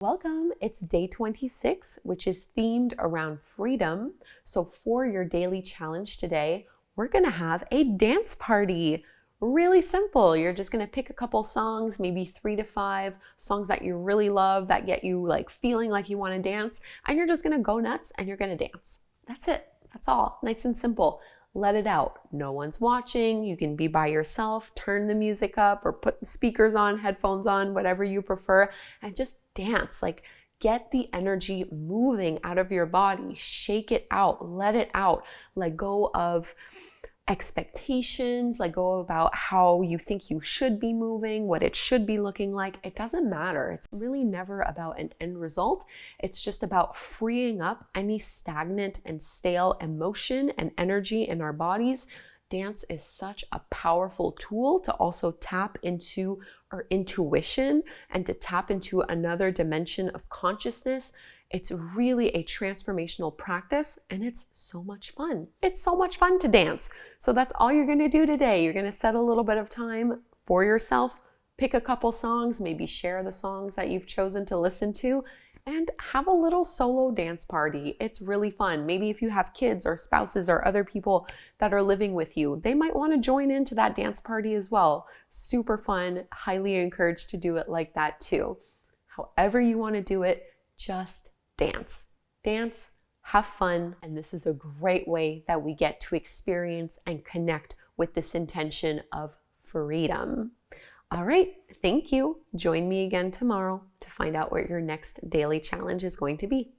Welcome, it's day 26, which is themed around freedom. So for your daily challenge today, we're gonna have a dance party. Really simple. You're just gonna pick a couple songs, maybe 3 to 5 songs that you really love, that get you like feeling like you wanna dance, and you're just gonna go nuts and you're gonna dance. That's it, that's all, nice and simple. Let it out. No one's watching. You can be by yourself, turn the music up or put the speakers on, headphones on, whatever you prefer, and just dance. Like, get the energy moving out of your body, shake it out, let it out, let go of expectations, let go about how you think you should be moving, what it should be looking like. It doesn't matter. It's really never about an end result. It's just about freeing up any stagnant and stale emotion and energy in our bodies. Dance is such a powerful tool to also tap into our intuition and to tap into another dimension of consciousness. It's really a transformational practice and it's so much fun. It's so much fun to dance. So that's all you're gonna do today. You're gonna set a little bit of time for yourself, pick a couple songs, maybe share the songs that you've chosen to listen to, and have a little solo dance party. It's really fun. Maybe if you have kids or spouses or other people that are living with you, they might want to join into that dance party as well. Super fun. Highly encouraged to do it like that too. However you want to do it, just dance. Dance, have fun, and this is a great way that we get to experience and connect with this intention of freedom. All right, thank you. Join me again tomorrow to find out what your next daily challenge is going to be.